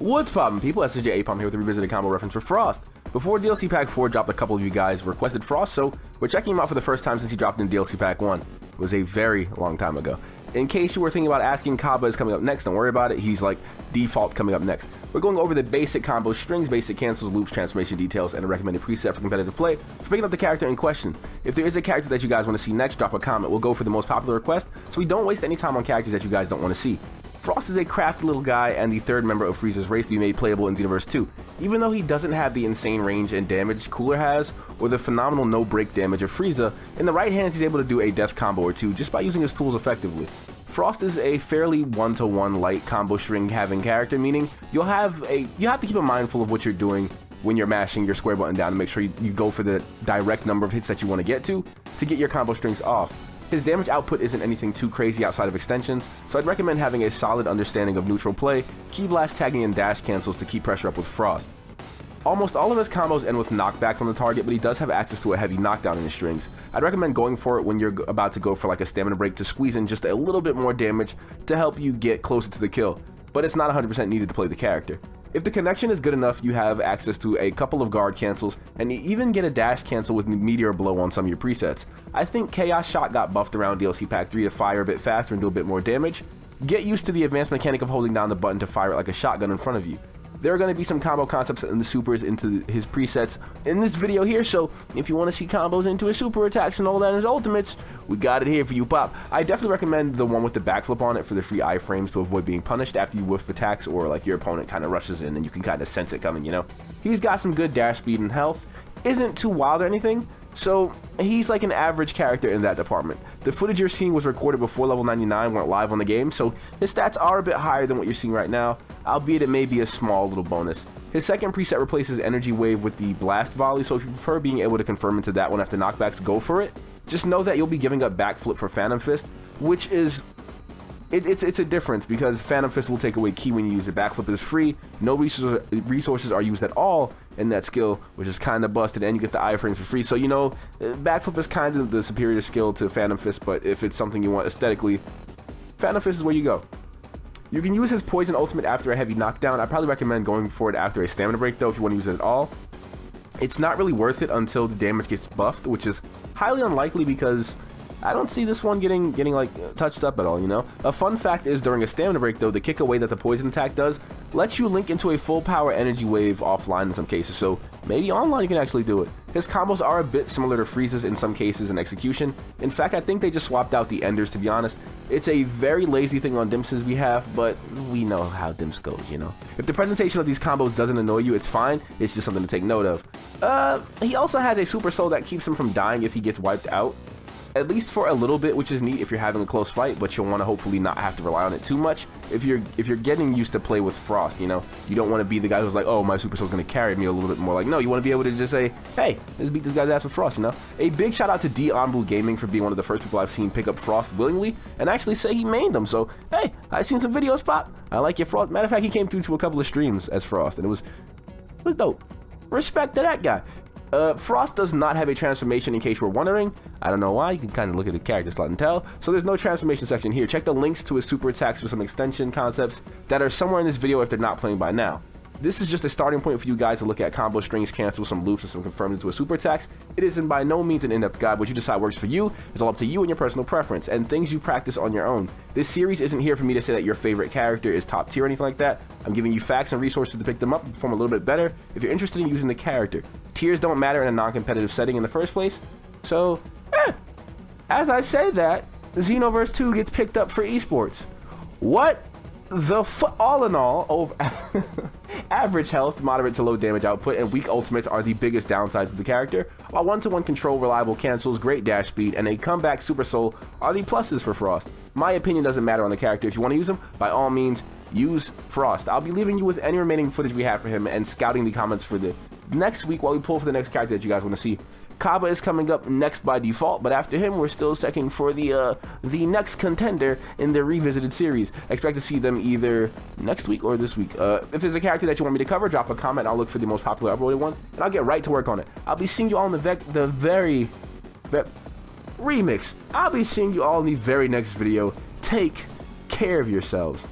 What's poppin', people? SSJAipom here with a revisited combo reference for Frost. Before DLC Pack 4 dropped, a couple of you guys requested Frost, so we're checking him out for the first time since he dropped in DLC Pack 1. It was a very long time ago. In case you were thinking about asking, Kaba is coming up next, don't worry about it, he's like default coming up next. We're going over the basic combo strings, basic cancels, loops, transformation details, and a recommended preset for competitive play for picking up the character in question. If there is a character that you guys want to see next, drop a comment. We'll go for the most popular request, so we don't waste any time on characters that you guys don't want to see. Frost is a crafty little guy and the third member of Frieza's race to be made playable in Xenoverse 2. Even though he doesn't have the insane range and damage Cooler has, or the phenomenal no-break damage of Frieza, in the right hands he's able to do a death combo or two just by using his tools effectively. Frost is a fairly one-to-one light combo string having character, meaning you have to keep a mindful of what you're doing when you're mashing your square button down to make sure you go for the direct number of hits that you want to get your combo strings off. His damage output isn't anything too crazy outside of extensions, so I'd recommend having a solid understanding of neutral play, key blast tagging, and dash cancels to keep pressure up with Frost. Almost all of his combos end with knockbacks on the target, but he does have access to a heavy knockdown in his strings. I'd recommend going for it when you're about to go for like a stamina break to squeeze in just a little bit more damage to help you get closer to the kill, but it's not 100% needed to play the character. If the connection is good enough, you have access to a couple of guard cancels, and you even get a dash cancel with Meteor Blow on some of your presets. I think Chaos Shot got buffed around DLC Pack 3 to fire a bit faster and do a bit more damage. Get used to the advanced mechanic of holding down the button to fire it like a shotgun in front of you. There are going to be some combo concepts in the supers into his presets in this video here, so if you want to see combos into his super attacks and all that in his ultimates, we got it here for you, Pop. I definitely recommend the one with the backflip on it for the free iframes to avoid being punished after you whiff attacks or like your opponent kind of rushes in and you can kind of sense it coming, you know? He's got some good dash speed and health, isn't too wild or anything, so he's like an average character in that department. The footage you're seeing was recorded before level 99 went live on the game, so his stats are a bit higher than what you're seeing right now, albeit it may be a small little bonus. His second preset replaces Energy Wave with the Blast Volley, so if you prefer being able to confirm into that one after knockbacks, go for it. Just know that you'll be giving up Backflip for Phantom Fist, which is... It's a difference because Phantom Fist will take away ki when you use it. Backflip is free, no resources are used at all in that skill, which is kind of busted, and you get the iframes for free. So, you know, Backflip is kind of the superior skill to Phantom Fist, but if it's something you want aesthetically, Phantom Fist is where you go. You can use his Poison Ultimate after a heavy knockdown. I probably recommend going for it after a stamina break, though, if you want to use it at all. It's not really worth it until the damage gets buffed, which is highly unlikely because I don't see this one getting like touched up at all, you know? A fun fact is during a stamina break though, the kick away that the poison attack does lets you link into a full power energy wave offline in some cases, so maybe online you can actually do it. His combos are a bit similar to Frieza's in some cases in execution. In fact, I think they just swapped out the enders, to be honest. It's a very lazy thing on Dimps' behalf, but we know how Dimps goes, you know? If the presentation of these combos doesn't annoy you, it's fine. It's just something to take note of. He also has a Super Soul that keeps him from dying if he gets wiped out. At least for a little bit, which is neat if you're having a close fight, but you'll want to hopefully not have to rely on it too much if you're getting used to play with Frost, you know? You don't want to be the guy who's like, oh, my Super Soul's going to carry me a little bit more. Like, no, you want to be able to just say, hey, let's beat this guy's ass with Frost, you know? A big shout out to D'Anbu Gaming for being one of the first people I've seen pick up Frost willingly and actually say he mained them. So, hey, I've seen some videos, Pop. I like your Frost. Matter of fact, he came through to a couple of streams as Frost, and it was dope. Respect to that guy. Frost does not have a transformation in case you were wondering. I don't know why, you can kind of look at the character slot and tell. So there's no transformation section here. Check the links to his super attacks for some extension concepts that are somewhere in this video if they're not playing by now. This is just a starting point for you guys to look at combo strings, cancel some loops, and some confirmed into a super attacks. It isn't by no means an in-depth guide. What you decide works for you is all up to you and your personal preference, and things you practice on your own. This series isn't here for me to say that your favorite character is top tier or anything like that. I'm giving you facts and resources to pick them up and perform a little bit better if you're interested in using the character. Tiers don't matter in a non-competitive setting in the first place, so, as I say that, Xenoverse 2 gets picked up for esports. What the all in all, over average health, moderate to low damage output, and weak ultimates are the biggest downsides of the character, while one-to-one control, reliable cancels, great dash speed, and a comeback Super Soul are the pluses for Frost. My opinion doesn't matter on the character. If you want to use him, by all means, use Frost. I'll be leaving you with any remaining footage we have for him and scouting the comments for the next week while we pull for the next character that you guys want to see. Kaba is coming up next by default, but after him, we're still checking for the next contender in the Revisited series. Expect to see them either next week or this week. If there's a character that you want me to cover, drop a comment. I'll look for the most popular uploaded one, and I'll get right to work on it. I'll be seeing you all in the very remix. I'll be seeing you all in the very next video. Take care of yourselves.